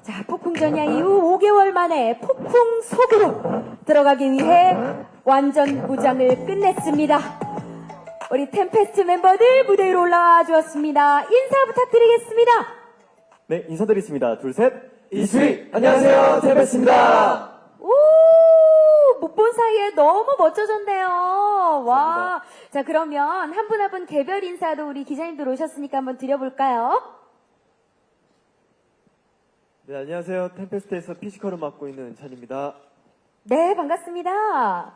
자, 폭풍전야 이후 5개월 만에 폭풍 속으로 들어가기 위해 완전 무장을 끝냈습니다. 우리 템페스트 멤버들 무대 위로 올라와 주었습니다. 인사 부탁드리겠습니다. 네, 인사드리겠습니다. 둘, 셋. 이수희! 안녕하세요, 템페스트입니다. 오, 못 본 사이에 너무 멋져졌네요. 와. 자, 그러면 한 분 한 분 개별 인사도 우리 기자님들 오셨으니까 한번 드려볼까요? 네, 안녕하세요. 템페스트에서 피지컬을 맡고 있는 찬입니다. 네, 반갑습니다.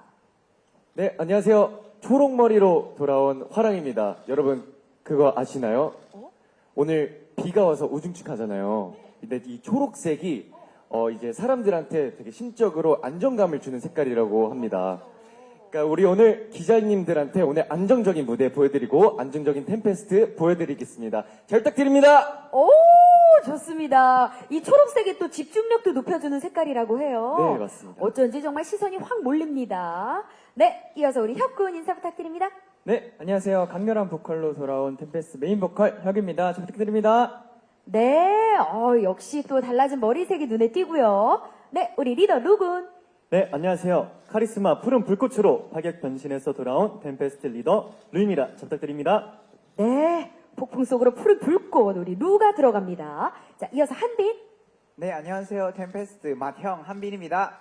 네, 안녕하세요. 초록머리로 돌아온 화랑입니다. 여러분, 그거 아시나요? 오늘 비가 와서 우중충하잖아요. 근데 이 초록색이 이제 사람들한테 되게 심적으로 안정감을 주는 색깔이라고 합니다. 그러니까 우리 오늘 기자님들한테 오늘 안정적인 무대 보여드리고 안정적인 템페스트 보여드리겠습니다. 잘 부탁드립니다. 오, 좋습니다. 이 초록색이 또 집중력도 높여주는 색깔이라고 해요. 네, 맞습니다. 어쩐지 정말 시선이 확 몰립니다. 네, 이어서 우리 혁군 인사 부탁드립니다. 네, 안녕하세요. 강렬한 보컬로 돌아온 템페스트 메인 보컬 혁입니다. 잘 부탁드립니다. 네, 역시 또 달라진 머리색이 눈에 띄고요. 네, 우리 리더 루군. 네, 안녕하세요. 카리스마 푸른 불꽃으로 파격 변신해서 돌아온 템페스트 리더 루입니다. 잘 부탁드립니다. 네, 폭풍 속으로 푸른 불꽃 우리 루가 들어갑니다. 자, 이어서 한빈. 네, 안녕하세요. 템페스트 맏형 한빈입니다.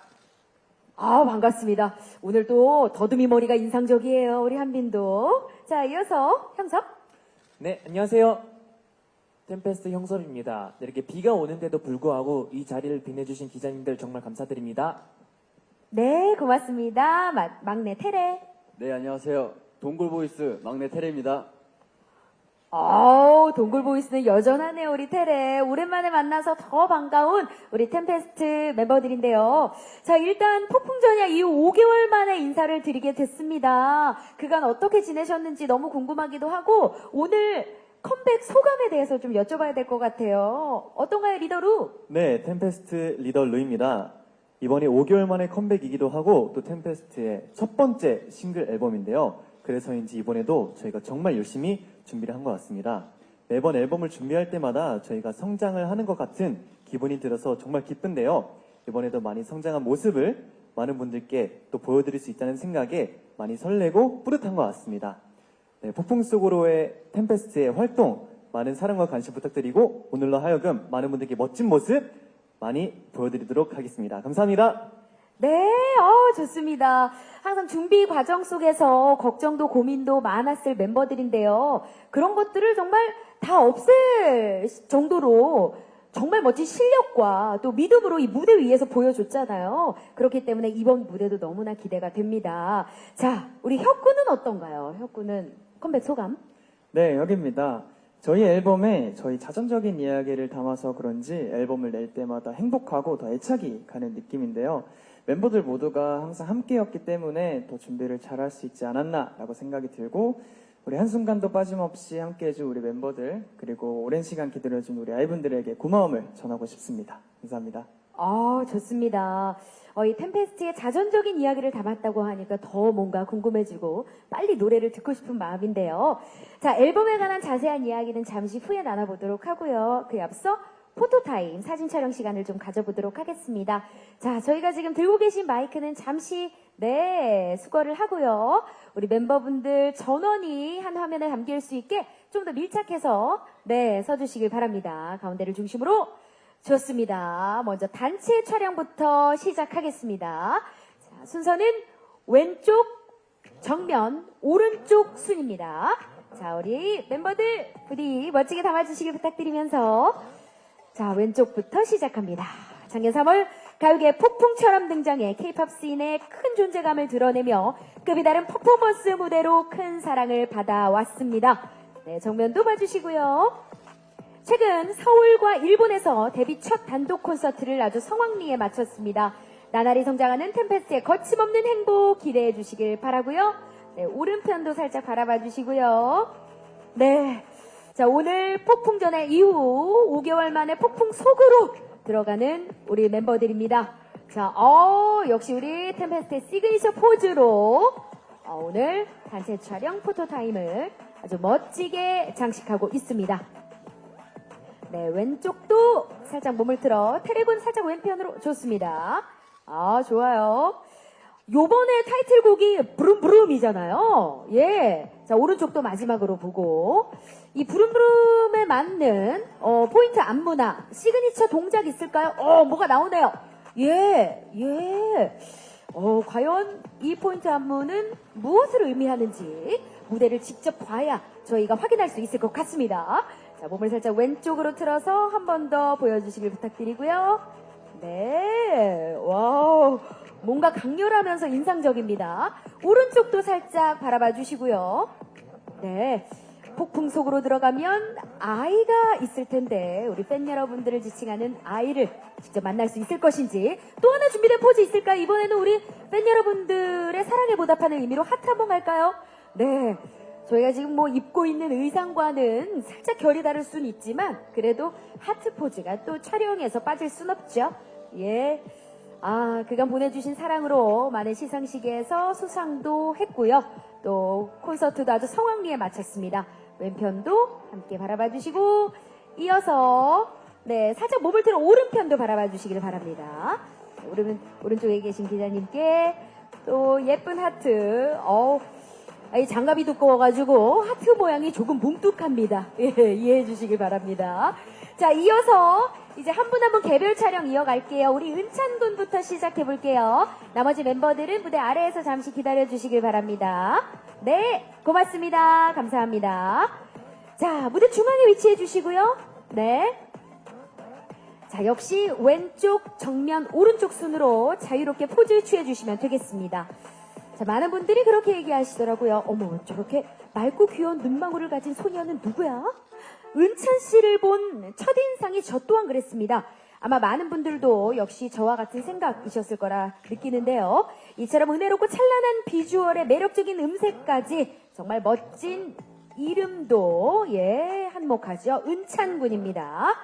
아, 반갑습니다. 오늘 또 더듬이 머리가 인상적이에요. 우리 한빈도. 자, 이어서 형섭. 네, 안녕하세요. 템페스트 형섭입니다. 네, 이렇게 비가 오는데도 불구하고 이 자리를 빛내주신 기자님들 정말 감사드립니다. 네, 고맙습니다. 막내 테레. 네, 안녕하세요. 동굴보이스 막내 테레입니다. 동굴보이스는 여전하네요, 우리 테레. 오랜만에 만나서 더 반가운 우리 템페스트 멤버들인데요. 자, 일단 폭풍전야 이후 5개월 만에 인사를 드리게 됐습니다. 그간 어떻게 지내셨는지 너무 궁금하기도 하고, 오늘 컴백 소감에 대해서 좀 여쭤봐야 될 것 같아요. 어떤가요, 리더루? 네, 템페스트 리더 루입니다. 이번이 5개월 만에 컴백이기도 하고 또 템페스트의 첫 번째 싱글 앨범인데요. 그래서인지 이번에도 저희가 정말 열심히 준비를 한 것 같습니다. 매번 앨범을 준비할 때마다 저희가 성장을 하는 것 같은 기분이 들어서 정말 기쁜데요. 이번에도 많이 성장한 모습을 많은 분들께 또 보여드릴 수 있다는 생각에 많이 설레고 뿌듯한 것 같습니다. 네, 폭풍 속으로의 템페스트의 활동 많은 사랑과 관심 부탁드리고 오늘로 하여금 많은 분들께 멋진 모습 많이 보여드리도록 하겠습니다. 감사합니다. 네, 좋습니다. 항상 준비 과정 속에서 걱정도 고민도 많았을 멤버들인데요. 그런 것들을 정말 다 없앨 정도로 정말 멋진 실력과 또 믿음으로 이 무대 위에서 보여줬잖아요. 그렇기 때문에 이번 무대도 너무나 기대가 됩니다. 자, 우리 혁군은 어떤가요? 혁군은 컴백 소감? 네, 혁입니다. 저희 앨범에 저희 자전적인 이야기를 담아서 그런지 앨범을 낼 때마다 행복하고 더 애착이 가는 느낌인데요. 멤버들 모두가 항상 함께였기 때문에 더 준비를 잘할 수 있지 않았나라고 생각이 들고 우리 한순간도 빠짐없이 함께해준 우리 멤버들 그리고 오랜 시간 기다려준 우리 아이분들에게 고마움을 전하고 싶습니다. 감사합니다. 좋습니다. 이 템페스트의 자전적인 이야기를 담았다고 하니까 더 뭔가 궁금해지고 빨리 노래를 듣고 싶은 마음인데요. 자, 앨범에 관한 자세한 이야기는 잠시 후에 나눠보도록 하고요. 그에 앞서 포토타임, 사진 촬영 시간을 좀 가져보도록 하겠습니다. 자, 저희가 지금 들고 계신 마이크는 잠시 수거를 하고요. 우리 멤버분들 전원이 한 화면에 담길 수 있게 좀 더 밀착해서 서주시길 바랍니다. 가운데를 중심으로. 좋습니다. 먼저 단체 촬영부터 시작하겠습니다. 자, 순서는 왼쪽, 정면, 오른쪽 순입니다. 자, 우리 멤버들 부디 멋지게 담아주시길 부탁드리면서 자, 왼쪽부터 시작합니다. 작년 3월 가요계 폭풍처럼 등장해 K-POP 씬의 큰 존재감을 드러내며 급이 다른 퍼포먼스 무대로 큰 사랑을 받아왔습니다. 네, 정면도 봐주시고요. 최근 서울과 일본에서 데뷔 첫 단독 콘서트를 아주 성황리에 마쳤습니다. 나날이 성장하는 템페스트의 거침없는 행복 기대해 주시길 바라고요. 네, 오른편도 살짝 바라봐 주시고요. 네, 자, 오늘 폭풍전의 이후 5개월 만에 폭풍 속으로 들어가는 우리 멤버들입니다. 자, 역시 우리 템페스트의 시그니처 포즈로 오늘 단체 촬영 포토타임을 아주 멋지게 장식하고 있습니다. 네, 왼쪽도 살짝 몸을 틀어 테레군 살짝 왼편으로 좋습니다. 아, 좋아요. 요번에 타이틀곡이 부름부름이잖아요. 예. 자, 오른쪽도 마지막으로 보고. 이 부름부름에 맞는, 포인트 안무나 시그니처 동작 있을까요? 뭐가 나오네요. 예, 예. 과연 이 포인트 안무는 무엇을 의미하는지 무대를 직접 봐야 저희가 확인할 수 있을 것 같습니다. 자, 몸을 살짝 왼쪽으로 틀어서 한 번 더 보여주시길 부탁드리고요. 네, 와우. 뭔가 강렬하면서 인상적입니다. 오른쪽도 살짝 바라봐 주시고요. 네. 폭풍 속으로 들어가면 아이가 있을 텐데 우리 팬 여러분들을 지칭하는 아이를 직접 만날 수 있을 것인지 또 하나 준비된 포즈 있을까요? 이번에는 우리 팬 여러분들의 사랑에 보답하는 의미로 하트 한번 갈까요? 네. 저희가 지금 뭐 입고 있는 의상과는 살짝 결이 다를 수는 있지만 그래도 하트 포즈가 또 촬영에서 빠질 순 없죠. 예. 아, 그간 보내주신 사랑으로 많은 시상식에서 수상도 했고요. 또 콘서트도 아주 성황리에 마쳤습니다. 왼편도 함께 바라봐 주시고 이어서 네, 살짝 몸을 틀어 오른편도 바라봐 주시길 바랍니다. 오른쪽에 계신 기자님께 또 예쁜 하트. 이 장갑이 두꺼워가지고 하트 모양이 조금 뭉뚝합니다. 예, 이해해 주시길 바랍니다. 자, 이어서 이제 한 분 한 분 개별 촬영 이어갈게요. 우리 은찬 군부터 시작해 볼게요. 나머지 멤버들은 무대 아래에서 잠시 기다려 주시길 바랍니다. 네, 고맙습니다. 감사합니다. 자, 무대 중앙에 위치해 주시고요. 네. 자, 역시 왼쪽, 정면, 오른쪽 순으로 자유롭게 포즈 취해 주시면 되겠습니다. 자, 많은 분들이 그렇게 얘기하시더라고요. 어머, 저렇게 맑고 귀여운 눈망울을 가진 소녀는 누구야? 은찬 씨를 본 첫인상이 저 또한 그랬습니다. 아마 많은 분들도 역시 저와 같은 생각이셨을 거라 느끼는데요. 이처럼 은혜롭고 찬란한 비주얼에 매력적인 음색까지 정말 멋진 이름도 한몫하죠. 은찬 군입니다.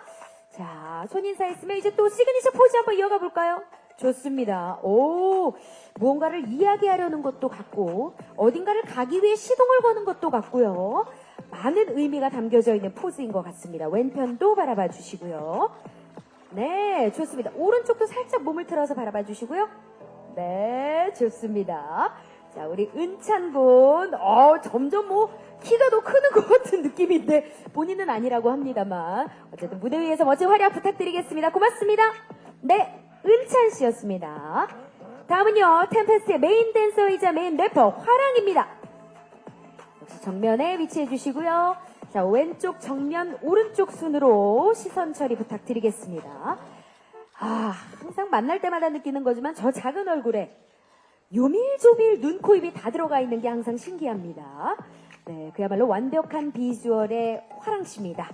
자, 손인사 했으면 이제 또 시그니처 포즈 한번 이어가 볼까요? 좋습니다. 오, 무언가를 이야기하려는 것도 같고 어딘가를 가기 위해 시동을 거는 것도 같고요. 많은 의미가 담겨져 있는 포즈인 것 같습니다. 왼편도 바라봐 주시고요. 네, 좋습니다. 오른쪽도 살짝 몸을 틀어서 바라봐 주시고요. 네, 좋습니다. 자, 우리 은찬군, 점점 뭐 키가 더 크는 것 같은 느낌인데 본인은 아니라고 합니다만 어쨌든 무대 위에서 멋진 활약 부탁드리겠습니다. 고맙습니다. 네, 은찬 씨였습니다. 다음은요, 템페스트의 메인 댄서이자 메인 래퍼 화랑입니다. 역시 정면에 위치해 주시고요. 자, 왼쪽 정면 오른쪽 순으로 시선 처리 부탁드리겠습니다. 항상 만날 때마다 느끼는 거지만 저 작은 얼굴에 요밀조밀 눈, 코, 입이 다 들어가 있는 게 항상 신기합니다. 네, 그야말로 완벽한 비주얼의 화랑씨입니다.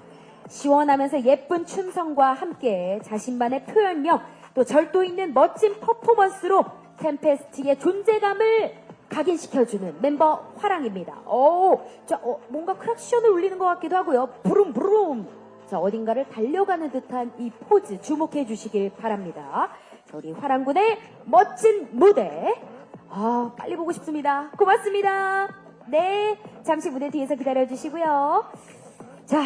시원하면서 예쁜 춤성과 함께 자신만의 표현력, 또 절도 있는 멋진 퍼포먼스로 템페스트의 존재감을 각인시켜주는 멤버 화랑입니다. 뭔가 크락션을 울리는 것 같기도 하고요. 부rum부rum. 자, 어딘가를 달려가는 듯한 이 포즈 주목해 주시길 바랍니다. 자, 우리 화랑군의 멋진 무대. 빨리 보고 싶습니다. 고맙습니다. 네, 잠시 무대 뒤에서 기다려 주시고요. 자,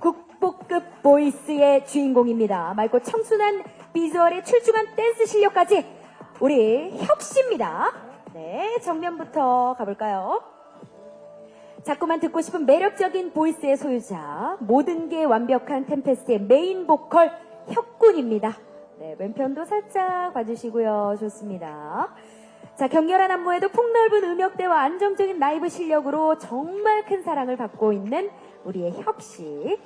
국보급 보이스의 주인공입니다. 맑고 청순한 비주얼의 출중한 댄스 실력까지 우리 혁씨입니다. 네, 정면부터 가볼까요? 자꾸만 듣고 싶은 매력적인 보이스의 소유자, 모든 게 완벽한 템페스트의 메인 보컬 혁군입니다. 네, 왼편도 살짝 봐주시고요. 좋습니다. 자, 격렬한 안무에도 폭넓은 음역대와 안정적인 라이브 실력으로 정말 큰 사랑을 받고 있는 우리의 혁씨.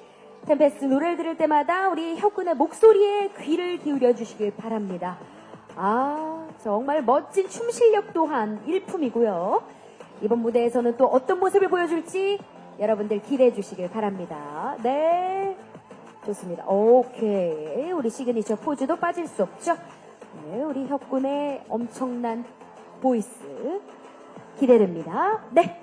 템페스트 노래를 들을 때마다 우리 혁군의 목소리에 귀를 기울여 주시길 바랍니다. 정말 멋진 춤 실력 또한 일품이고요. 이번 무대에서는 또 어떤 모습을 보여줄지 여러분들 기대해 주시길 바랍니다. 네, 좋습니다. 오케이, 우리 시그니처 포즈도 빠질 수 없죠. 네, 우리 혁군의 엄청난 보이스 기대됩니다. 네,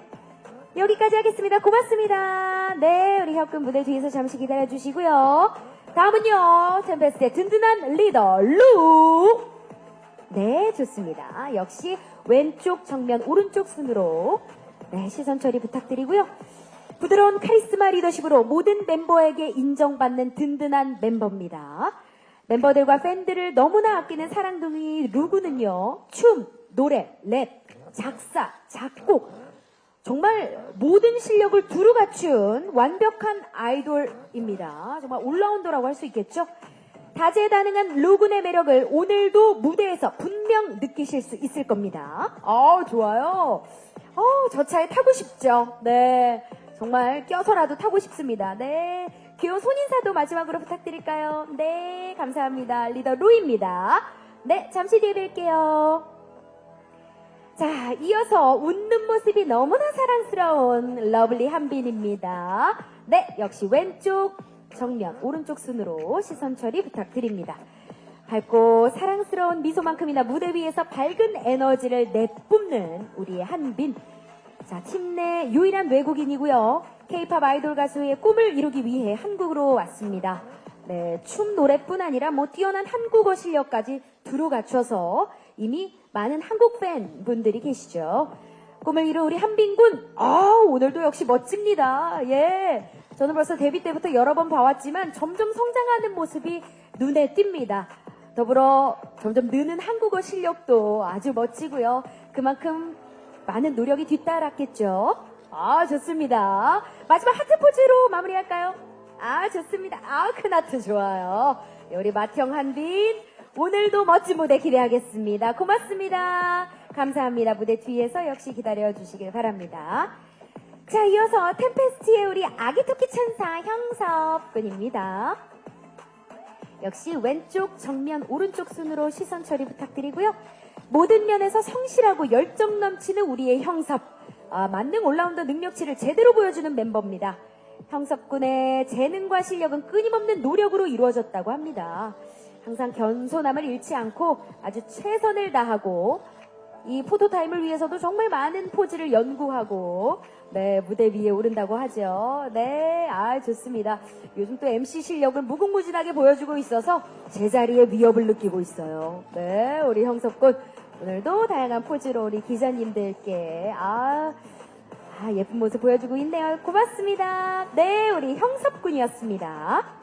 여기까지 하겠습니다. 고맙습니다. 네, 우리 혁군 무대 뒤에서 잠시 기다려 주시고요. 다음은요, 템페스트의 든든한 리더 루. 네, 좋습니다. 역시 왼쪽 정면 오른쪽 순으로 네, 시선 처리 부탁드리고요. 부드러운 카리스마 리더십으로 모든 멤버에게 인정받는 든든한 멤버입니다. 멤버들과 팬들을 너무나 아끼는 사랑둥이 루그는요, 춤, 노래, 랩, 작사, 작곡, 정말 모든 실력을 두루 갖춘 완벽한 아이돌입니다. 정말 올라운더라고 할 수 있겠죠? 다재다능한 루군의 매력을 오늘도 무대에서 분명 느끼실 수 있을 겁니다. 좋아요. 저 차에 타고 싶죠? 네. 정말 껴서라도 타고 싶습니다. 네. 귀여운 손인사도 마지막으로 부탁드릴까요? 네. 감사합니다. 리더 루입니다. 네. 잠시 뒤에 뵐게요. 자, 이어서 웃는 모습이 너무나 사랑스러운 러블리 한빈입니다. 네. 역시 왼쪽 정면, 오른쪽 순으로 시선 처리 부탁드립니다. 밝고 사랑스러운 미소만큼이나 무대 위에서 밝은 에너지를 내뿜는 우리의 한빈. 자, 팀 내 유일한 외국인이고요. K-팝 아이돌 가수의 꿈을 이루기 위해 한국으로 왔습니다. 네, 춤, 노래뿐 아니라 뛰어난 한국어 실력까지 두루 갖춰서 이미 많은 한국 팬분들이 계시죠. 꿈을 이룬 우리 한빈 군, 오늘도 역시 멋집니다. 예. 저는 벌써 데뷔 때부터 여러 번 봐왔지만 점점 성장하는 모습이 눈에 띕니다. 더불어 점점 느는 한국어 실력도 아주 멋지고요. 그만큼 많은 노력이 뒤따랐겠죠. 좋습니다. 마지막 하트 포즈로 마무리할까요? 좋습니다. 큰 하트 좋아요. 우리 맏형 한빈, 오늘도 멋진 무대 기대하겠습니다. 고맙습니다. 감사합니다. 무대 뒤에서 역시 기다려주시길 바랍니다. 자, 이어서 템페스트의 우리 아기토끼 천사 형섭군입니다. 역시 왼쪽 정면 오른쪽 순으로 시선 처리 부탁드리고요. 모든 면에서 성실하고 열정 넘치는 우리의 형섭, 만능 올라운더 능력치를 제대로 보여주는 멤버입니다. 형섭군의 재능과 실력은 끊임없는 노력으로 이루어졌다고 합니다. 항상 겸손함을 잃지 않고 아주 최선을 다하고 이 포토타임을 위해서도 정말 많은 포즈를 연구하고 네, 무대 위에 오른다고 하죠. 네, 좋습니다. 요즘 또 MC 실력을 무궁무진하게 보여주고 있어서 제자리에 위협을 느끼고 있어요. 네, 우리 형섭군 오늘도 다양한 포즈로 우리 기자님들께 예쁜 모습 보여주고 있네요. 고맙습니다. 네, 우리 형섭군이었습니다.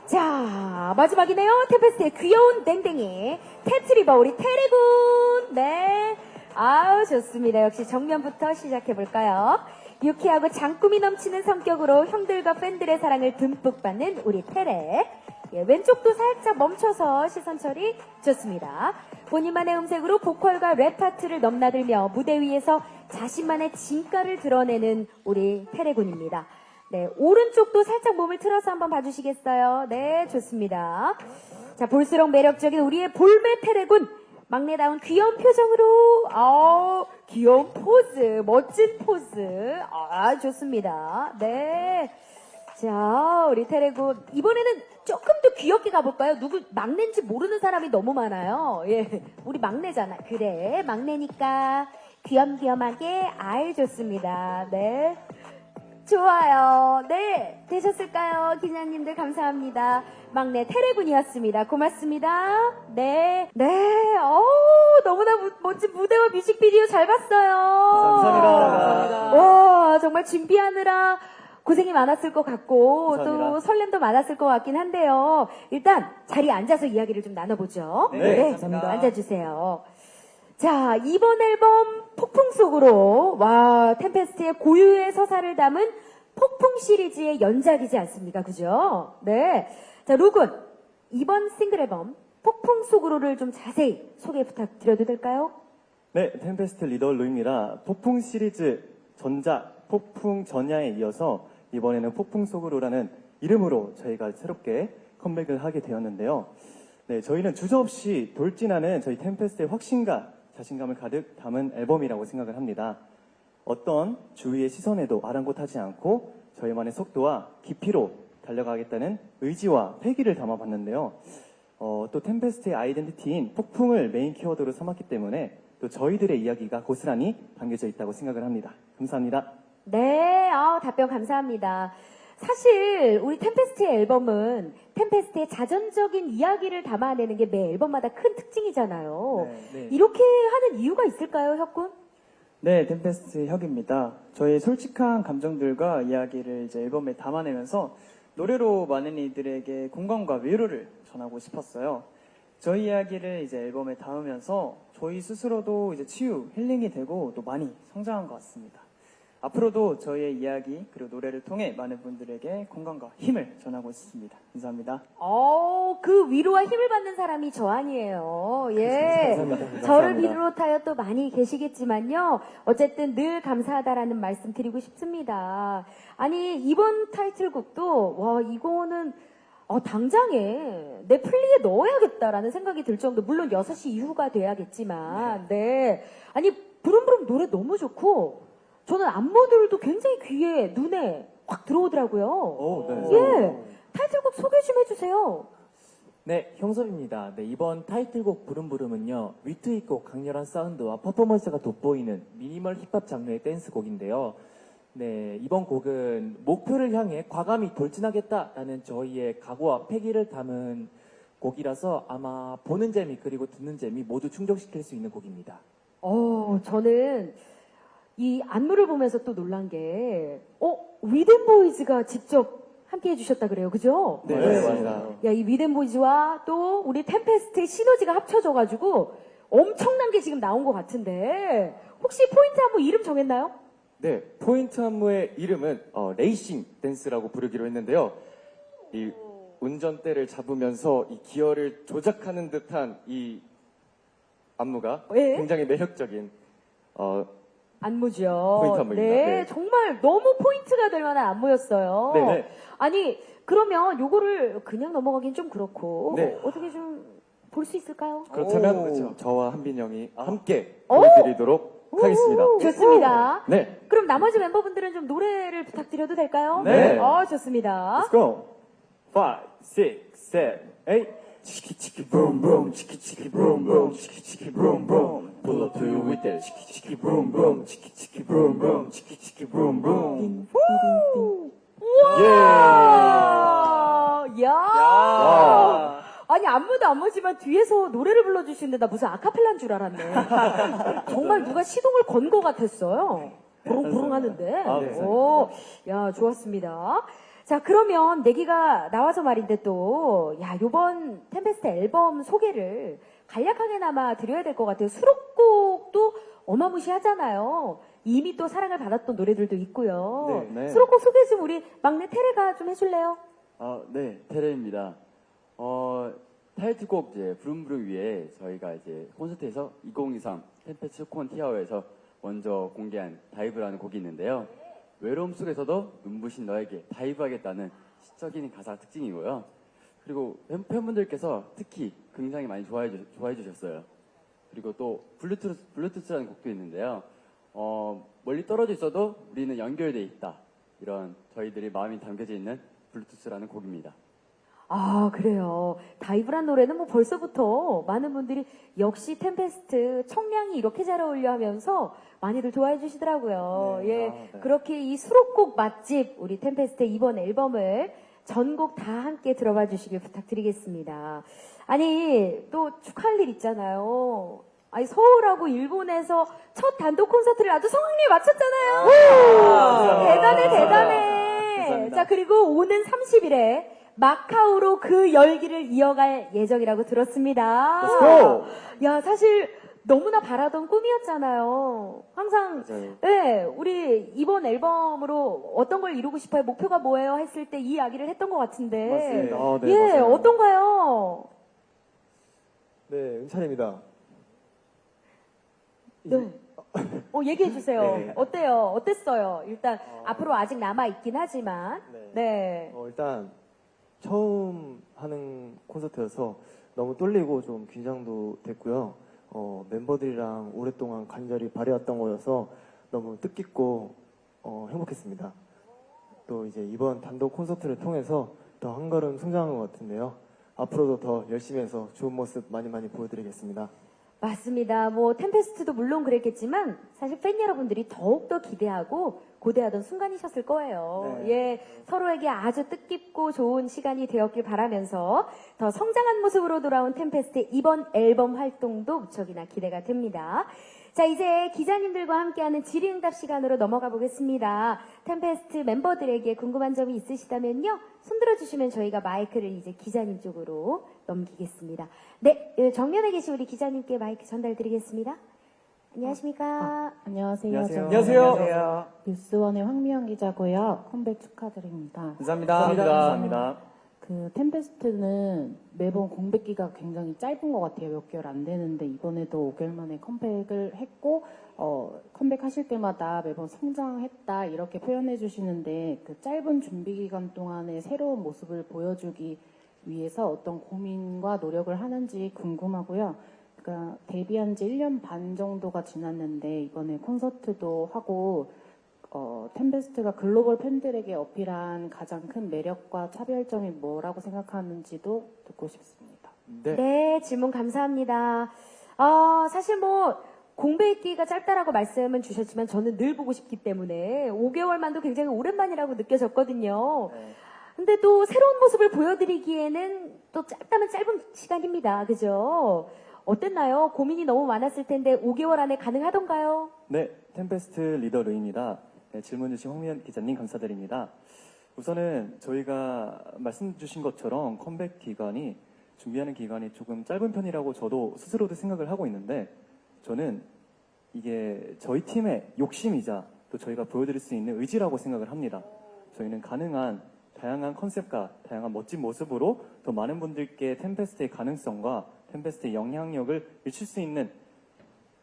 자, 마지막이네요. 템페스트의 귀여운 댕댕이 테트리버 우리 테레군. 네, 좋습니다. 역시 정면부터 시작해볼까요? 유쾌하고 장꿈이 넘치는 성격으로 형들과 팬들의 사랑을 듬뿍 받는 우리 테레. 예, 왼쪽도 살짝 멈춰서 시선 처리 좋습니다. 본인만의 음색으로 보컬과 랩 파트를 넘나들며 무대 위에서 자신만의 진가를 드러내는 우리 테레군입니다. 네, 오른쪽도 살짝 몸을 틀어서 한번 봐주시겠어요? 네, 좋습니다. 자, 볼수록 매력적인 우리의 볼메 테레군. 막내다운 귀여운 표정으로, 귀여운 포즈, 멋진 포즈. 좋습니다. 네. 자, 우리 테레군. 이번에는 조금 더 귀엽게 가볼까요? 누구 막내인지 모르는 사람이 너무 많아요. 예, 우리 막내잖아. 그래, 막내니까 귀염귀염하게. 좋습니다. 네. 좋아요. 네. 되셨을까요? 기자님들 감사합니다. 막내 테레군이었습니다. 고맙습니다. 네. 네. 너무나 멋진 무대와 뮤직비디오 잘 봤어요. 감사합니다. 와, 정말 준비하느라 고생이 많았을 것 같고, 감사합니다. 또 설렘도 많았을 것 같긴 한데요. 일단 자리에 앉아서 이야기를 좀 나눠보죠. 네, 감사합니다. 앉아주세요. 자, 이번 앨범 폭풍 속으로 템페스트의 고유의 서사를 담은 폭풍 시리즈의 연작이지 않습니까? 그죠? 네. 자, 루군, 이번 싱글 앨범 폭풍 속으로를 좀 자세히 소개 부탁드려도 될까요? 네, 템페스트 리더 루입니다. 폭풍 시리즈 전작 폭풍 전야에 이어서 이번에는 폭풍 속으로라는 이름으로 저희가 새롭게 컴백을 하게 되었는데요. 네, 저희는 주저없이 돌진하는 저희 템페스트의 확신과 자신감을 가득 담은 앨범이라고 생각을 합니다. 어떤 주위의 시선에도 아랑곳하지 않고 저희만의 속도와 깊이로 달려가겠다는 의지와 패기를 담아봤는데요. 또 템페스트의 아이덴티티인 폭풍을 메인 키워드로 삼았기 때문에 또 저희들의 이야기가 고스란히 담겨져 있다고 생각을 합니다. 감사합니다. 네, 답변 감사합니다. 사실 우리 템페스트의 앨범은 템페스트의 자전적인 이야기를 담아내는 게 매 앨범마다 큰 특징이잖아요. 네. 이렇게 하는 이유가 있을까요, 혁군? 네, 템페스트 혁입니다. 저희 솔직한 감정들과 이야기를 이제 앨범에 담아내면서 노래로 많은 이들에게 공감과 위로를 전하고 싶었어요. 저희 이야기를 이제 앨범에 담으면서 저희 스스로도 이제 치유, 힐링이 되고 또 많이 성장한 것 같습니다. 앞으로도 저희의 이야기 그리고 노래를 통해 많은 분들에게 공감과 힘을 전하고 있습니다. 감사합니다. 그 위로와 힘을 받는 사람이 저 아니에요. 예. 저를 비롯하여 또 많이 계시겠지만요. 어쨌든 늘 감사하다라는 말씀 드리고 싶습니다. 아니, 이번 타이틀곡도, 와, 이거는, 당장에 내 플리에 넣어야겠다라는 생각이 들 정도, 물론 6시 이후가 돼야겠지만, 네. 아니, 부름부름 노래 너무 좋고, 저는 안무들도 굉장히 귀에, 눈에 확 들어오더라고요. 네. 예. 타이틀곡 소개 좀 해주세요. 네, 형섭입니다. 네, 이번 타이틀곡 부름부름은요, 위트 있고 강렬한 사운드와 퍼포먼스가 돋보이는 미니멀 힙합 장르의 댄스곡인데요. 네, 이번 곡은 목표를 향해 과감히 돌진하겠다라는 저희의 각오와 패기를 담은 곡이라서 아마 보는 재미 그리고 듣는 재미 모두 충족시킬 수 있는 곡입니다. 저는 이 안무를 보면서 또 놀란 게, 위덴보이즈가 직접 함께 해주셨다 그래요. 그죠? 네, 맞습니다. 야, 이 위덴보이즈와 또 우리 템페스트의 시너지가 합쳐져가지고 엄청난 게 지금 나온 것 같은데, 혹시 포인트 안무 이름 정했나요? 네, 포인트 안무의 이름은 레이싱 댄스라고 부르기로 했는데요. 이 운전대를 잡으면서 이 기어를 조작하는 듯한 이 안무가 예? 굉장히 매력적인 안무죠. 포인트 안무입니다. 네, 네. 정말 너무 포인트가 될 만한 안무였어요. 네, 네. 아니, 그러면 요거를 그냥 넘어가긴 좀 그렇고, 네. 어떻게 좀 볼 수 있을까요? 그렇다면 그렇죠. 저와 한빈 형이 함께 오! 보여드리도록 하겠습니다. 좋습니다. 네. 그럼 나머지 멤버분들은 좀 노래를 부탁드려도 될까요? 네. 좋습니다. Let's go. 5, 6, 7, 8. 치키 치키 브롬 브롬 치키 치키 브롬 브롬 치키 치키 브롬 브롬 Pull up to you with that 치키 치키 브롬 브롬 치키 치키 브롬 브롬 치키 치키 브롬 브롬 야. 아니, 안무도 안무지만 뒤에서 노래를 불러주시는데 나 무슨 아카펠라인 줄 알았네. 정말 누가 시동을 건 것 같았어요. 부릉부릉 하는데. 오, 야, 좋았습니다. 자, 그러면 내기가 나와서 말인데 또, 요번 템페스트 앨범 소개를 간략하게나마 드려야 될 것 같아요. 수록곡도 어마무시하잖아요. 이미 또 사랑을 받았던 노래들도 있고요. 네, 네. 수록곡 소개 좀 우리 막내 테레가 좀 해줄래요? 네, 테레입니다. 타이틀곡 이제 부름부름 위에 저희가 이제 콘서트에서 2023 템페스트 콘티아오에서 먼저 공개한 다이브라는 곡이 있는데요. 외로움 속에서도 눈부신 너에게 다이브하겠다는 시적인 가사가 특징이고요. 그리고 팬분들께서 특히 굉장히 많이 좋아해 주셨어요. 그리고 또 블루투스라는 곡도 있는데요. 멀리 떨어져 있어도 우리는 연결돼 있다. 이런 저희들이 마음이 담겨져 있는 블루투스라는 곡입니다. 그래요. 다이브란 노래는 뭐 벌써부터 많은 분들이 역시 템페스트 청량이 이렇게 잘 어울려 하면서 많이들 좋아해 주시더라고요. 예. 그렇게 이 수록곡 맛집 우리 템페스트의 이번 앨범을 전곡 다 함께 들어봐 주시길 부탁드리겠습니다. 아니, 또 축하할 일 있잖아요. 아니, 서울하고 일본에서 첫 단독 콘서트를 아주 성황리에 마쳤잖아요. 대단해. 감사합니다. 자, 그리고 오는 30일에 마카오로 그 열기를 이어갈 예정이라고 들었습니다. Let's go. 야, 사실 너무나 바라던 꿈이었잖아요. 항상, 맞아요. 네, 우리 이번 앨범으로 어떤 걸 이루고 싶어요? 목표가 뭐예요? 했을 때 이 이야기를 했던 것 같은데. 맞습니다. 네, 예, 맞아요. 어떤가요? 네, 은찬입니다. 네. 얘기해 주세요. 네. 어때요? 어땠어요? 일단, 앞으로 아직 남아있긴 하지만. 네. 네. 일단 처음 하는 콘서트여서 너무 떨리고 좀 긴장도 됐고요. 멤버들이랑 오랫동안 간절히 바래왔던 거여서 너무 뜻깊고 행복했습니다. 또 이제 이번 단독 콘서트를 통해서 더 한 걸음 성장한 것 같은데요. 앞으로도 더 열심히 해서 좋은 모습 많이 보여드리겠습니다. 맞습니다. 뭐 템페스트도 물론 그랬겠지만 사실 팬 여러분들이 더욱더 기대하고 고대하던 순간이셨을 거예요. 예, 서로에게 아주 뜻깊고 좋은 시간이 되었길 바라면서 더 성장한 모습으로 돌아온 템페스트의 이번 앨범 활동도 무척이나 기대가 됩니다. 자, 이제 기자님들과 함께하는 질의응답 시간으로 넘어가 보겠습니다. 템페스트 멤버들에게 궁금한 점이 있으시다면요, 손들어 주시면 저희가 마이크를 이제 기자님 쪽으로 넘기겠습니다. 네, 정면에 계신 우리 기자님께 마이크 전달드리겠습니다. 안녕하십니까? 안녕하세요. 안녕하세요. 뉴스원의 황미영 기자고요. 컴백 축하드립니다. 감사합니다. 감사합니다. 그 템페스트는 매번 공백기가 굉장히 짧은 것 같아요. 몇 개월 안 되는데 이번에도 5개월 만에 컴백을 했고 컴백하실 때마다 매번 성장했다 이렇게 표현해 주시는데 그 짧은 준비 기간 동안에 새로운 모습을 보여주기 위해서 어떤 고민과 노력을 하는지 궁금하고요. 그러니까 데뷔한 지 1년 반 정도가 지났는데 이번에 콘서트도 하고 템페스트가 글로벌 팬들에게 어필한 가장 큰 매력과 차별점이 뭐라고 생각하는지도 듣고 싶습니다. 네, 질문 감사합니다. 사실 뭐 공백기가 짧다라고 말씀은 주셨지만 저는 늘 보고 싶기 때문에 5개월만도 굉장히 오랜만이라고 느껴졌거든요. 근데 또 새로운 모습을 보여드리기에는 또 짧다면 짧은 시간입니다. 그죠? 어땠나요? 고민이 너무 많았을 텐데 5개월 안에 가능하던가요? 네, 템페스트 리더 루입니다. 네, 질문 주신 홍미연 기자님 감사드립니다. 우선은 저희가 말씀 주신 것처럼 컴백 기간이 준비하는 기간이 조금 짧은 편이라고 저도 스스로도 생각을 하고 있는데 저는 이게 저희 팀의 욕심이자 또 저희가 보여드릴 수 있는 의지라고 생각을 합니다. 저희는 가능한 다양한 컨셉과 다양한 멋진 모습으로 더 많은 분들께 템페스트의 가능성과 템페스트의 영향력을 미칠 수 있는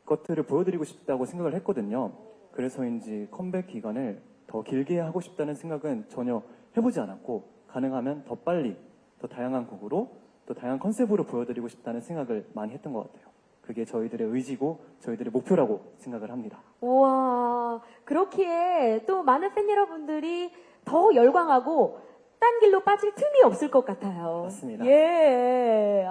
것들을 보여드리고 싶다고 생각을 했거든요. 그래서인지 컴백 기간을 더 길게 하고 싶다는 생각은 전혀 해보지 않았고 가능하면 더 빨리 더 다양한 곡으로 또 다양한 컨셉으로 보여드리고 싶다는 생각을 많이 했던 것 같아요. 그게 저희들의 의지고 저희들의 목표라고 생각을 합니다. 우와, 그렇기에 또 많은 팬 여러분들이 더 열광하고 딴 길로 빠질 틈이 없을 것 같아요. 맞습니다. 예,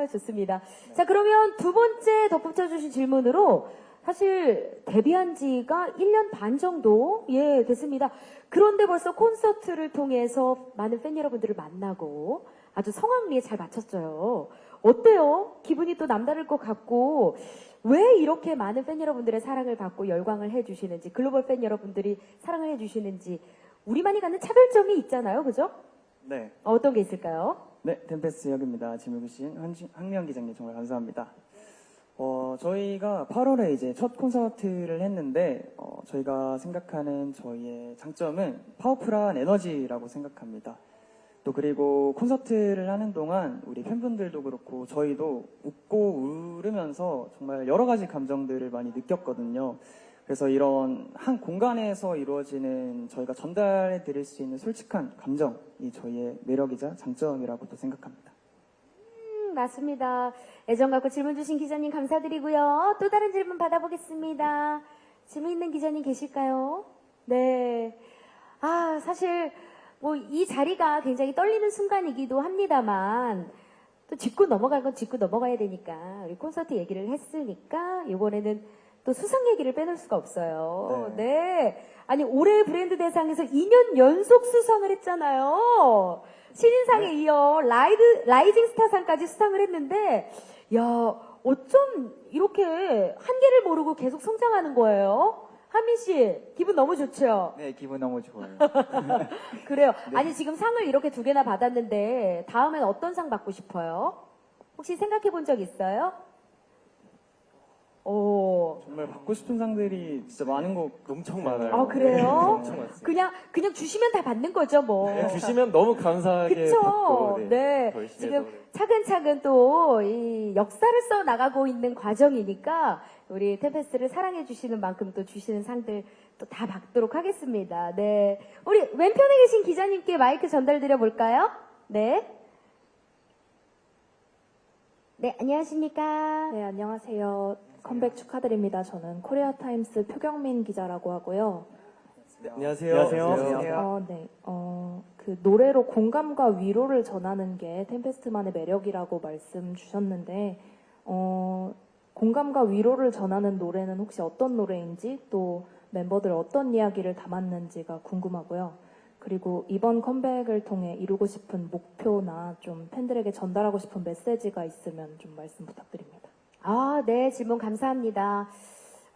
좋습니다. 자, 그러면 두 번째 덧붙여주신 질문으로 사실 데뷔한 지가 1년 반 정도 됐습니다. 그런데 벌써 콘서트를 통해서 많은 팬 여러분들을 만나고 아주 성황리에 잘 마쳤어요. 어때요? 기분이 또 남다를 것 같고 왜 이렇게 많은 팬 여러분들의 사랑을 받고 열광을 해주시는지, 글로벌 팬 여러분들이 사랑을 해주시는지 우리만이 갖는 차별점이 있잖아요. 그죠? 네. 어떤 게 있을까요? 네, 템페스트 역입니다. 질문 주신 황미영 기자님 정말 감사합니다. 저희가 8월에 이제 첫 콘서트를 했는데, 저희가 생각하는 저희의 장점은 파워풀한 에너지라고 생각합니다. 또 그리고 콘서트를 하는 동안 우리 팬분들도 그렇고 저희도 웃고 울으면서 정말 여러 가지 감정들을 많이 느꼈거든요. 그래서 이런 한 공간에서 이루어지는 저희가 전달해 드릴 수 있는 솔직한 감정이 저희의 매력이자 장점이라고도 생각합니다. 맞습니다. 애정 갖고 질문 주신 기자님 감사드리고요. 또 다른 질문 받아보겠습니다. 질문 있는 기자님 계실까요? 네. 사실 뭐 이 자리가 굉장히 떨리는 순간이기도 합니다만 또 짚고 넘어갈 건 짚고 넘어가야 되니까 우리 콘서트 얘기를 했으니까 이번에는 또 수상 얘기를 빼놓을 수가 없어요. 네. 아니 올해 브랜드 대상에서 2년 연속 수상을 했잖아요. 신인상에 이어 라이징 스타상까지 수상을 했는데, 야, 어쩜 이렇게 한계를 모르고 계속 성장하는 거예요? 한민 씨, 기분 너무 좋죠? 네, 기분 너무 좋아요. 그래요. 아니, 지금 상을 이렇게 2개나 받았는데, 다음엔 어떤 상 받고 싶어요? 혹시 생각해 본 적 있어요? 정말 받고 싶은 상들이 진짜 많은 거 엄청 많아요. 그래요? 엄청 많습니다. 그냥 주시면 다 받는 거죠, 뭐. 네, 주시면 너무 감사하게 그쵸? 받고 네. 더 열심히 지금 해서 차근차근 또 이 역사를 써 나가고 있는 과정이니까 우리 템페스트를 사랑해 주시는 만큼 또 주시는 상들 또 다 받도록 하겠습니다. 네. 우리 왼편에 계신 기자님께 마이크 전달드려 볼까요? 네. 네, 안녕하십니까? 네, 안녕하세요. 컴백 축하드립니다. 저는 코리아타임스 표경민 기자라고 하고요. 네, 안녕하세요. 그 노래로 공감과 위로를 전하는 게 템페스트만의 매력이라고 말씀 주셨는데, 공감과 위로를 전하는 노래는 혹시 어떤 노래인지, 또 멤버들 어떤 이야기를 담았는지가 궁금하고요. 그리고 이번 컴백을 통해 이루고 싶은 목표나 좀 팬들에게 전달하고 싶은 메시지가 있으면 좀 말씀 부탁드립니다. 네, 질문 감사합니다.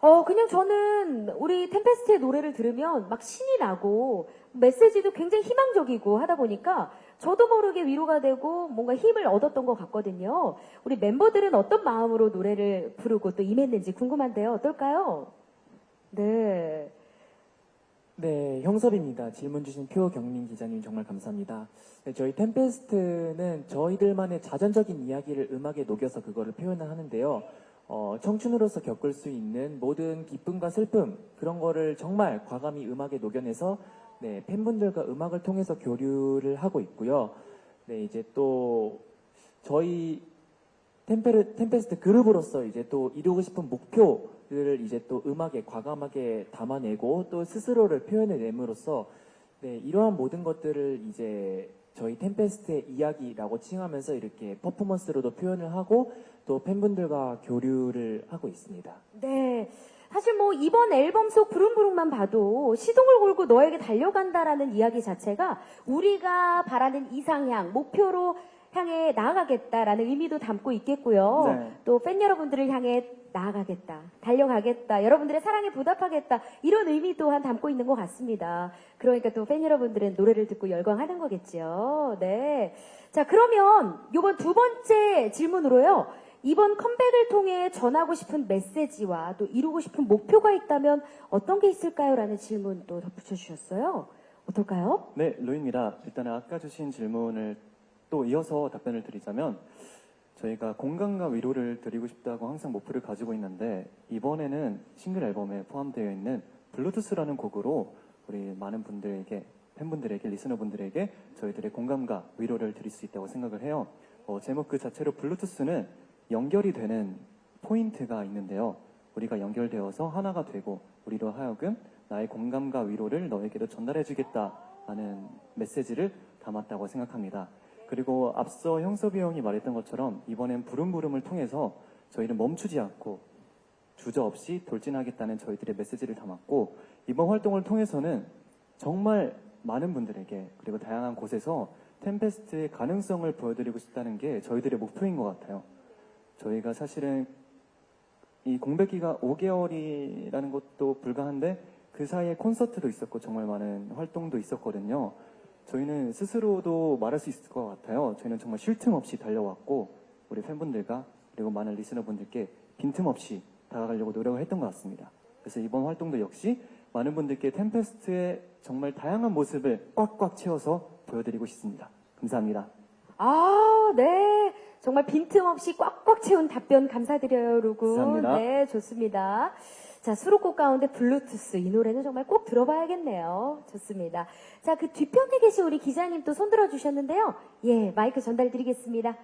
그냥 저는 우리 템페스트의 노래를 들으면 막 신이 나고 메시지도 굉장히 희망적이고 하다 보니까 저도 모르게 위로가 되고 뭔가 힘을 얻었던 것 같거든요. 우리 멤버들은 어떤 마음으로 노래를 부르고 또 임했는지 궁금한데요. 어떨까요? 네. 네, 형섭입니다. 질문 주신 표경민 기자님 정말 감사합니다. 네, 저희 템페스트는 저희들만의 자전적인 이야기를 음악에 녹여서 그거를 표현을 하는데요. 청춘으로서 겪을 수 있는 모든 기쁨과 슬픔, 그런 거를 정말 과감히 음악에 녹여내서 네, 팬분들과 음악을 통해서 교류를 하고 있고요. 네, 이제 또 저희 템페스트 그룹으로서 이제 또 이루고 싶은 목표를 이제 또 음악에 과감하게 담아내고 또 스스로를 표현해냄으로써 네, 이러한 모든 것들을 이제 저희 템페스트의 이야기라고 칭하면서 이렇게 퍼포먼스로도 표현을 하고 또 팬분들과 교류를 하고 있습니다. 네. 사실 뭐 이번 앨범 속 부릉부릉만 봐도 시동을 걸고 너에게 달려간다라는 이야기 자체가 우리가 바라는 이상향, 목표로 향해 나아가겠다라는 의미도 담고 있겠고요. 네. 또 팬 여러분들을 향해 나아가겠다, 달려가겠다, 여러분들의 사랑에 보답하겠다 이런 의미 또한 담고 있는 것 같습니다. 그러니까 또 팬 여러분들은 노래를 듣고 열광하는 거겠죠. 네. 자, 그러면 이번 두 번째 질문으로요. 이번 컴백을 통해 전하고 싶은 메시지와 또 이루고 싶은 목표가 있다면 어떤 게 있을까요? 라는 질문 또 덧붙여 주셨어요. 어떨까요? 네, 루입니다. 일단은 아까 주신 질문을 또 이어서 답변을 드리자면 저희가 공감과 위로를 드리고 싶다고 항상 목표를 가지고 있는데 이번에는 싱글 앨범에 포함되어 있는 블루투스라는 곡으로 우리 많은 분들에게 팬분들에게 리스너분들에게 저희들의 공감과 위로를 드릴 수 있다고 생각을 해요. 제목 그 자체로 블루투스는 연결이 되는 포인트가 있는데요. 우리가 연결되어서 하나가 되고 우리로 하여금 나의 공감과 위로를 너에게도 전달해주겠다라는 메시지를 담았다고 생각합니다. 그리고 앞서 형섭이 형이 말했던 것처럼 이번엔 부름부름을 통해서 저희는 멈추지 않고 주저없이 돌진하겠다는 저희들의 메시지를 담았고 이번 활동을 통해서는 정말 많은 분들에게 그리고 다양한 곳에서 템페스트의 가능성을 보여드리고 싶다는 게 저희들의 목표인 것 같아요. 저희가 사실은 이 공백기가 5개월이라는 것도 불가한데 그 사이에 콘서트도 있었고 정말 많은 활동도 있었거든요. 저희는 스스로도 말할 수 있을 것 같아요. 저희는 정말 쉴 틈 없이 달려왔고 우리 팬분들과 그리고 많은 리스너분들께 빈틈없이 다가가려고 노력을 했던 것 같습니다. 그래서 이번 활동도 역시 많은 분들께 템페스트의 정말 다양한 모습을 꽉꽉 채워서 보여드리고 싶습니다. 감사합니다. 아, 네. 정말 빈틈없이 꽉꽉 채운 답변 감사드려요, 루군. 감사합니다. 네, 좋습니다. 자, 수록곡 가운데 블루투스. 이 노래는 정말 꼭 들어봐야겠네요. 좋습니다. 자, 그 뒤편에 계신 우리 기자님 또 손들어 주셨는데요. 예, 마이크 전달드리겠습니다.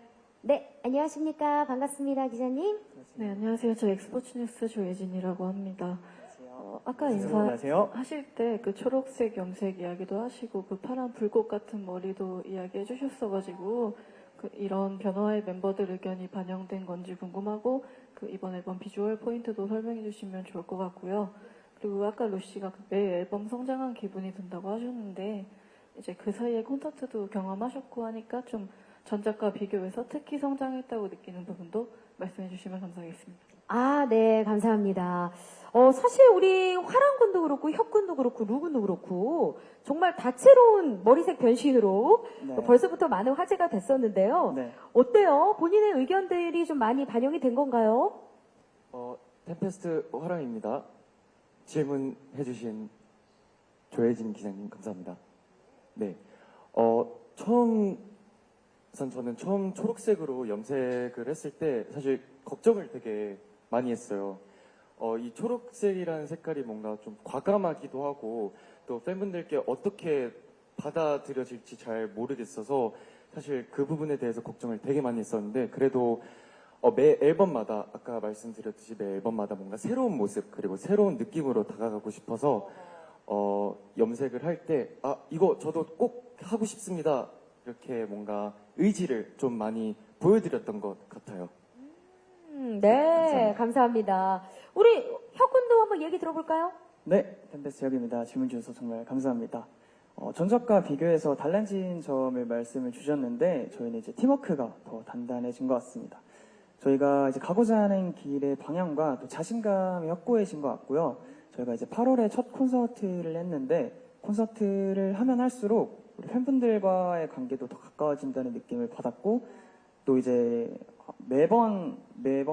네, 안녕하십니까. 반갑습니다, 기자님. 네, 안녕하세요. 저 엑스포츠 뉴스 조예진이라고 합니다. 아까 안녕하세요. 인사하실 때 그 초록색, 염색 이야기도 하시고 그 파란 불꽃 같은 머리도 이야기해 주셨어가지고 이런 변화의 멤버들 의견이 반영된 건지 궁금하고 그 이번 앨범 비주얼 포인트도 설명해 주시면 좋을 것 같고요. 그리고 아까 루시가 매 앨범 성장한 기분이 든다고 하셨는데 이제 그 사이에 콘서트도 경험하셨고 하니까 좀 전작과 비교해서 특히 성장했다고 느끼는 부분도 말씀해 주시면 감사하겠습니다. 아, 네, 감사합니다. 사실 우리 화랑군도 그렇고 혁군도 그렇고 루군도 그렇고 정말 다채로운 머리색 변신으로 네. 벌써부터 많은 화제가 됐었는데요. 네. 어때요? 본인의 의견들이 좀 많이 반영이 된 건가요? 템페스트 화랑입니다. 질문해주신 조혜진 기자님 감사합니다. 네, 저는 처음 초록색으로 염색을 했을 때 사실 걱정을 되게 많이 했어요. 이 초록색이라는 색깔이 뭔가 좀 과감하기도 하고 또 팬분들께 어떻게 받아들여질지 잘 모르겠어서 사실 그 부분에 대해서 걱정을 되게 많이 했었는데 그래도 매 앨범마다 아까 말씀드렸듯이 매 앨범마다 뭔가 새로운 모습 그리고 새로운 느낌으로 다가가고 싶어서 염색을 할 때 이거 저도 꼭 하고 싶습니다 이렇게 뭔가 의지를 좀 많이 보여드렸던 것 같아요. 네, 감사합니다. 우리 혁군도 한번 얘기 들어볼까요? 네, 템페스트 혁입니다. 질문 주셔서 정말 감사합니다. 전작과 비교해서 달라진 점을 말씀을 주셨는데 저희는 이제 팀워크가 더 단단해진 것 같습니다. 저희가 이제 가고자 하는 길의 방향과 또 자신감이 확고해진 것 같고요. 저희가 이제 8월에 첫 콘서트를 했는데 콘서트를 하면 할수록 우리 팬분들과의 관계도 더 가까워진다는 느낌을 받았고 또 이제 매번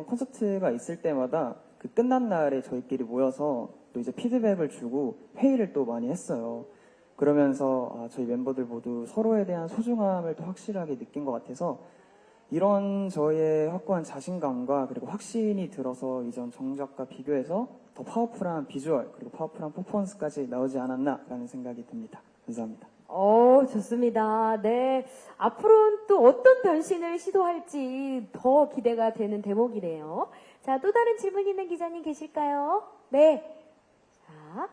콘서트가 있을 때마다 그 끝난 날에 저희끼리 모여서 또 이제 피드백을 주고 회의를 또 많이 했어요. 그러면서 저희 멤버들 모두 서로에 대한 소중함을 또 확실하게 느낀 것 같아서 이런 저희의 확고한 자신감과 그리고 확신이 들어서 이전 정작과 비교해서 더 파워풀한 비주얼 그리고 파워풀한 퍼포먼스까지 나오지 않았나라는 생각이 듭니다. 감사합니다. 좋습니다. 네. 앞으로는 또 어떤 변신을 시도할지 더 기대가 되는 대목이네요. 자, 또 다른 질문 있는 기자님 계실까요? 네. 자,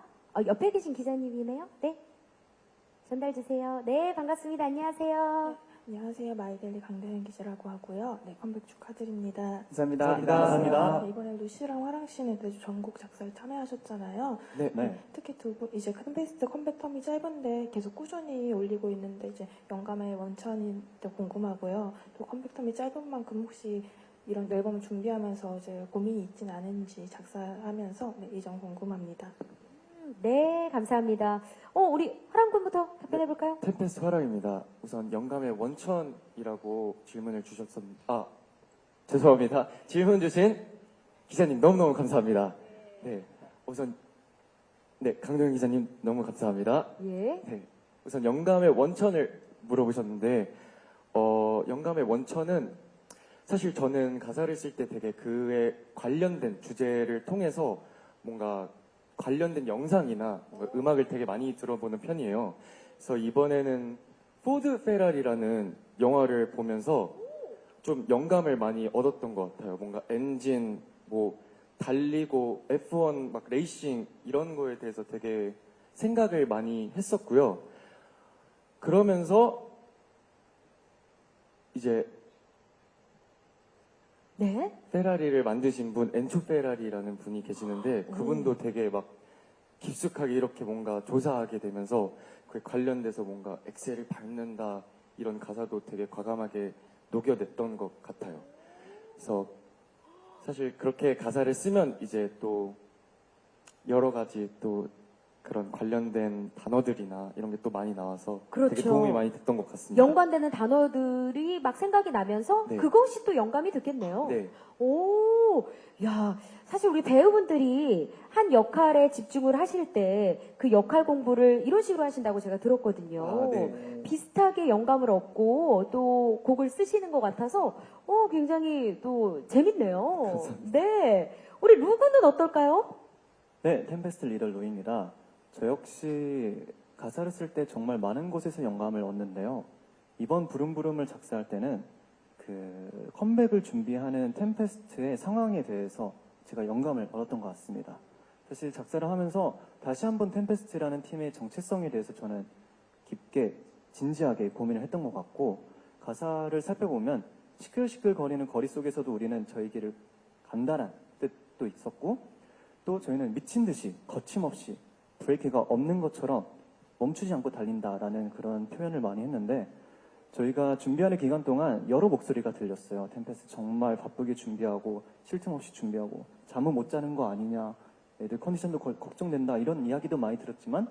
옆에 계신 기자님이네요. 네. 전달 주세요. 네, 반갑습니다. 안녕하세요. 안녕하세요. 마이데일리 강대현 기자라고 하고요. 네, 컴백 축하드립니다. 감사합니다. 네, 이번에 루시랑 화랑씨는 전곡 작사에 참여하셨잖아요. 네. 특히 두 분 이제 템페스트 컴백 텀이 짧은데 계속 꾸준히 올리고 있는데 이제 영감의 원천이 궁금하고요. 또 컴백 텀이 짧은 만큼 혹시 이런 앨범을 준비하면서 이제 고민이 있진 않은지 작사하면서 이 점 궁금합니다. 네, 감사합니다. 우리 화랑군부터 답변해볼까요? 템페스트 화랑입니다. 우선 영감의 원천이라고 질문을 주셨습니다. 죄송합니다. 질문 주신 기자님 너무너무 감사합니다. 네, 우선 강동현 기자님 너무 감사합니다. 예. 네, 우선 영감의 원천을 물어보셨는데 영감의 원천은 사실 저는 가사를 쓸 때 되게 그에 관련된 주제를 통해서 뭔가 관련된 영상이나 음악을 되게 많이 들어보는 편이에요. 그래서 이번에는 포드 페라리라는 영화를 보면서 좀 영감을 많이 얻었던 것 같아요. 뭔가 엔진, 달리고 F1 막 레이싱 이런 거에 대해서 되게 생각을 많이 했었고요. 그러면서 이제 네. 페라리를 만드신 분 엔초 페라리라는 분이 계시는데 그분도 되게 막 깊숙하게 이렇게 뭔가 조사하게 되면서 그에 관련돼서 뭔가 엑셀을 밟는다 이런 가사도 되게 과감하게 녹여냈던 것 같아요. 그래서 사실 그렇게 가사를 쓰면 이제 또 여러 가지 또 그런 관련된 단어들이나 이런 게 또 많이 나와서 그렇죠. 되게 도움이 많이 됐던 것 같습니다. 연관되는 단어들이 막 생각이 나면서 네. 그것이 또 영감이 됐겠네요. 네. 야, 사실 우리 배우분들이 한 역할에 집중을 하실 때 그 역할 공부를 이런 식으로 하신다고 제가 들었거든요. 네. 비슷하게 영감을 얻고 또 곡을 쓰시는 것 같아서 굉장히 또 재밌네요. 감사합니다. 네. 우리 루그는 어떨까요? 네, 템페스트 리더 로이입니다. 저 역시 가사를 쓸 때 정말 많은 곳에서 영감을 얻는데요. 이번 부름부름을 작사할 때는 그 컴백을 준비하는 템페스트의 상황에 대해서 제가 영감을 얻었던 것 같습니다. 사실 작사를 하면서 다시 한번 템페스트라는 팀의 정체성에 대해서 저는 깊게 진지하게 고민을 했던 것 같고 가사를 살펴보면 시끌시끌거리는 거리 속에서도 우리는 저희 길을 간다란 뜻도 있었고 또 저희는 미친 듯이 거침없이 브레이크가 없는 것처럼 멈추지 않고 달린다라는 그런 표현을 많이 했는데 저희가 준비하는 기간 동안 여러 목소리가 들렸어요. 템페스트 정말 바쁘게 준비하고 쉴 틈 없이 준비하고 잠은 못 자는 거 아니냐 애들 컨디션도 걱정된다 이런 이야기도 많이 들었지만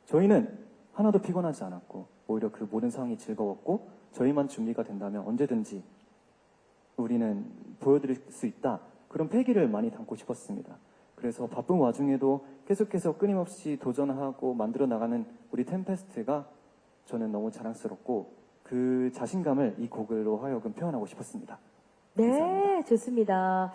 저희는 하나도 피곤하지 않았고 오히려 그 모든 상황이 즐거웠고 저희만 준비가 된다면 언제든지 우리는 보여드릴 수 있다 그런 패기를 많이 담고 싶었습니다. 그래서 바쁜 와중에도 계속해서 끊임없이 도전하고 만들어 나가는 우리 템페스트가 저는 너무 자랑스럽고 그 자신감을 이 곡으로 하여금 표현하고 싶었습니다. 네, 감사합니다. 좋습니다.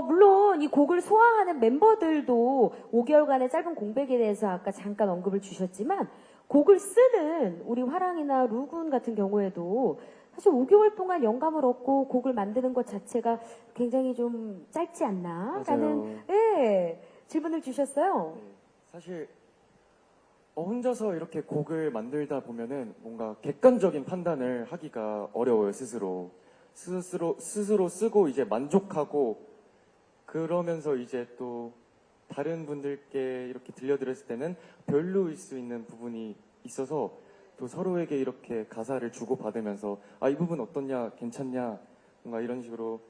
물론 이 곡을 소화하는 멤버들도 5개월간의 짧은 공백에 대해서 아까 잠깐 언급을 주셨지만 곡을 쓰는 우리 화랑이나 루군 같은 경우에도 사실 5개월 동안 영감을 얻고 곡을 만드는 것 자체가 굉장히 좀 짧지 않나라는 질문을 주셨어요. 네, 사실 혼자서 이렇게 곡을 만들다 보면은 뭔가 객관적인 판단을 하기가 어려워요. 스스로 쓰고 이제 만족하고 그러면서 이제 또 다른 분들께 이렇게 들려드렸을 때는 별로일 수 있는 부분이 있어서 또 서로에게 이렇게 가사를 주고받으면서 이 부분 어떻냐 괜찮냐 뭔가 이런 식으로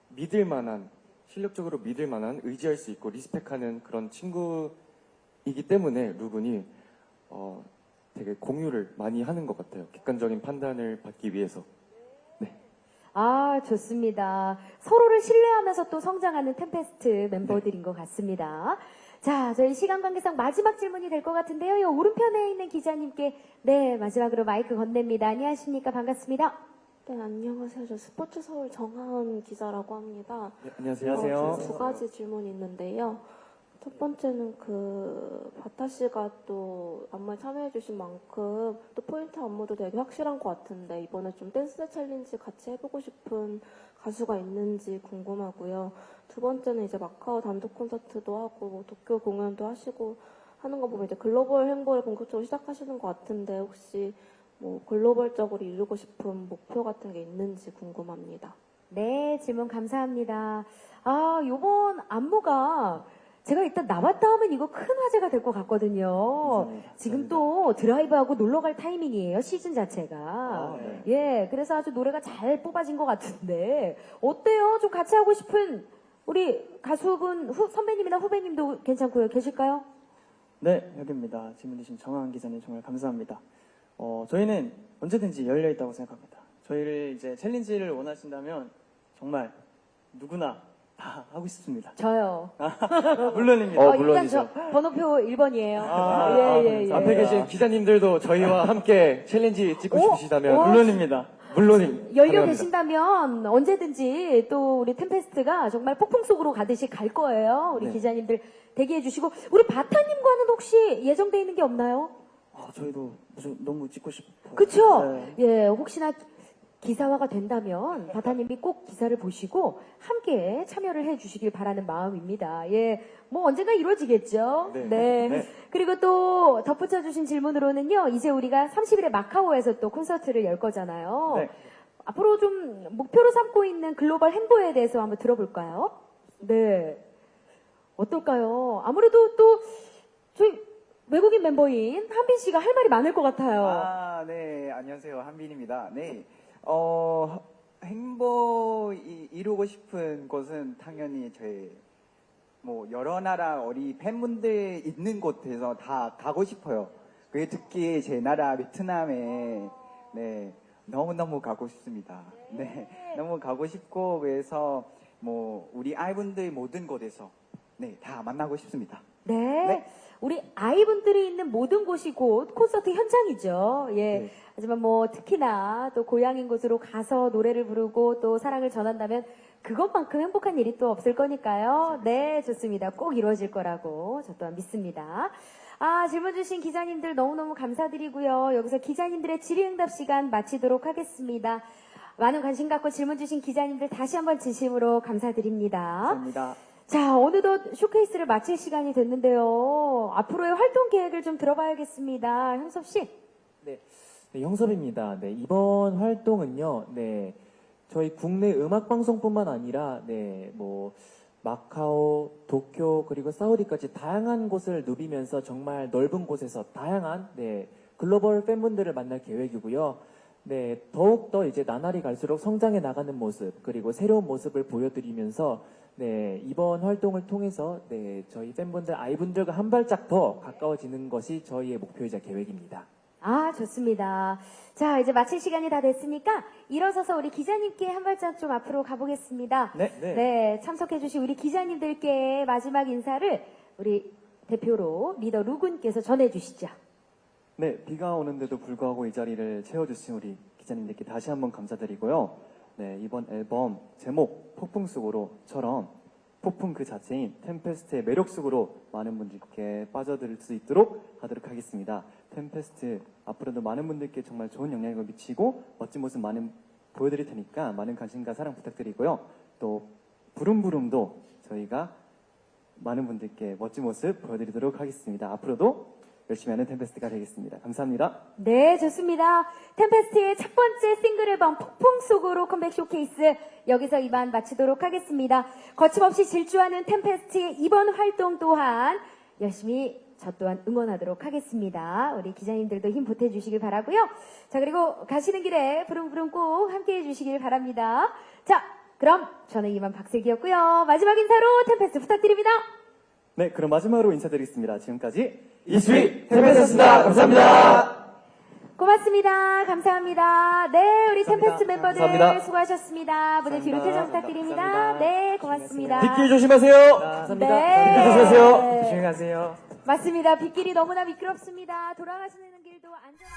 믿을 만한, 실력적으로 믿을 만한, 의지할 수 있고 리스펙하는 그런 친구이기 때문에 루군이 되게 공유를 많이 하는 것 같아요. 객관적인 판단을 받기 위해서. 아, 좋습니다. 서로를 신뢰하면서 또 성장하는 템페스트 멤버들인 것 같습니다. 자, 저희 시간 관계상 마지막 질문이 될 것 같은데요. 이 오른편에 있는 기자님께 네, 마지막으로 마이크 건넵니다. 안녕하십니까? 반갑습니다. 네, 안녕하세요. 저 스포츠 서울 정하은 기자라고 합니다. 네, 안녕하세요. 두 가지 질문이 있는데요. 첫 번째는 바타 씨가 또 안무에 참여해주신 만큼 또 포인트 안무도 되게 확실한 것 같은데 이번에 좀 댄스 챌린지 같이 해보고 싶은 가수가 있는지 궁금하고요. 두 번째는 이제 마카오 단독 콘서트도 하고 뭐 도쿄 공연도 하시고 하는 거 보면 이제 글로벌 행보를 본격적으로 시작하시는 것 같은데 혹시 뭐 글로벌적으로 이루고 싶은 목표 같은 게 있는지 궁금합니다. 네, 질문 감사합니다. 아, 요번 안무가 제가 일단 나왔다 하면 이거 큰 화제가 될 것 같거든요. 감사합니다. 지금 또 드라이브하고 놀러 갈 타이밍이에요, 시즌 자체가. 네. 예, 그래서 아주 노래가 잘 뽑아진 것 같은데, 어때요? 좀 같이 하고 싶은 우리 가수분, 선배님이나 후배님도 괜찮고요. 계실까요? 네, 여기입니다. 질문 주신 정하은 기자님 정말 감사합니다. 저희는 언제든지 열려 있다고 생각합니다. 저희를 이제 챌린지를 원하신다면 정말 누구나 다 하고 싶습니다. 저요. 물론입니다. 일단 물론이죠. 저 번호표 1번이에요. 예. 앞에 계신 기자님들도 저희와 함께 챌린지 찍고 싶으시다면 물론입니다. 물론입니다. 열려 계신다면 언제든지 또 우리 템페스트가 정말 폭풍 속으로 가듯이 갈 거예요. 우리 네. 기자님들 대기해 주시고 우리 바타님과는 혹시 예정돼 있는 게 없나요? 저희도 너무 찍고 싶어요. 그쵸? 네. 예, 혹시나 기사화가 된다면 바타님이 꼭 기사를 보시고 함께 참여를 해 주시길 바라는 마음입니다. 예, 뭐 언젠가 이루어지겠죠. 네. 그리고 또 덧붙여 주신 질문으로는요, 이제 우리가 30일에 마카오에서 또 콘서트를 열 거잖아요. 네. 앞으로 좀 목표로 삼고 있는 글로벌 행보에 대해서 한번 들어볼까요? 네. 어떨까요? 아무래도 또 저희 외국인 멤버인 한빈 씨가 할 말이 많을 것 같아요. 아, 네. 안녕하세요. 한빈입니다. 네. 이루고 싶은 곳은 당연히 저희 뭐 여러 나라 우리 팬분들 있는 곳에서 다 가고 싶어요. 그게 특히 제 나라 베트남에 네, 너무너무 가고 싶습니다. 네. 너무 가고 싶고 그래서 뭐 우리 아이분들 모든 곳에서 네, 다 만나고 싶습니다. 네. 네. 우리 아이분들이 있는 모든 곳이 곧 콘서트 현장이죠. 예. 네. 하지만 뭐 특히나 또 고향인 곳으로 가서 노래를 부르고 또 사랑을 전한다면 그것만큼 행복한 일이 또 없을 거니까요. 네, 좋습니다. 꼭 이루어질 거라고 저 또한 믿습니다. 아, 질문 주신 기자님들 너무너무 감사드리고요. 여기서 기자님들의 질의응답 시간 마치도록 하겠습니다. 많은 관심 갖고 질문 주신 기자님들 다시 한번 진심으로 감사드립니다. 감사합니다. 자, 어느덧 쇼케이스를 마칠 시간이 됐는데요. 앞으로의 활동 계획을 좀 들어봐야겠습니다. 형섭 씨. 네, 형섭입니다. 네, 이번 활동은요, 저희 국내 음악방송뿐만 아니라, 마카오, 도쿄, 그리고 사우디까지 다양한 곳을 누비면서 정말 넓은 곳에서 다양한, 글로벌 팬분들을 만날 계획이고요. 더욱더 이제 나날이 갈수록 성장해 나가는 모습, 그리고 새로운 모습을 보여드리면서, 이번 활동을 통해서, 저희 팬분들, 아이분들과 한 발짝 더 가까워지는 것이 저희의 목표이자 계획입니다. 아, 좋습니다. 자, 이제 마칠 시간이 다 됐으니까 일어서서 우리 기자님께 한 발짝 좀 앞으로 가보겠습니다. 네, 참석해주신 우리 기자님들께 마지막 인사를 우리 대표로 리더 루군께서 전해주시죠. 네, 비가 오는데도 불구하고 이 자리를 채워주신 우리 기자님들께 다시 한번 감사드리고요. 네, 이번 앨범 제목 폭풍 속으로처럼 폭풍 그 자체인 템페스트의 매력 속으로 많은 분들께 빠져들 수 있도록 하도록 하겠습니다. 템페스트 앞으로도 많은 분들께 정말 좋은 영향을 미치고 멋진 모습 많은 보여드릴 테니까 많은 관심과 사랑 부탁드리고요. 또 부름부름도 저희가 많은 분들께 멋진 모습 보여드리도록 하겠습니다. 앞으로도 열심히 하는 템페스트가 되겠습니다. 감사합니다. 네, 좋습니다. 템페스트의 첫 번째 싱글 앨범 폭풍 속으로 컴백 쇼케이스 여기서 이만 마치도록 하겠습니다. 거침없이 질주하는 템페스트의 이번 활동 또한 열심히 저 또한 응원하도록 하겠습니다. 우리 기자님들도 힘 보태주시길 바라고요. 자, 그리고 가시는 길에 부름부름 꼭 함께해 주시길 바랍니다. 자, 그럼 저는 이만 박슬기였고요. 마지막 인사로 템페스트 부탁드립니다. 네, 그럼 마지막으로 인사드리겠습니다. 지금까지 이수희 템페스트였습니다. 감사합니다. 고맙습니다. 감사합니다. 네, 우리 템페스트 멤버들 감사합니다. 수고하셨습니다. 무대 뒤로 퇴장 부탁드립니다. 감사합니다. 네, 고맙습니다. 빗길 조심하세요. 네. 빗길 조심하세요. 조심히 가세요. 맞습니다. 빗길이 너무나 미끄럽습니다. 돌아가시는 길도 안전.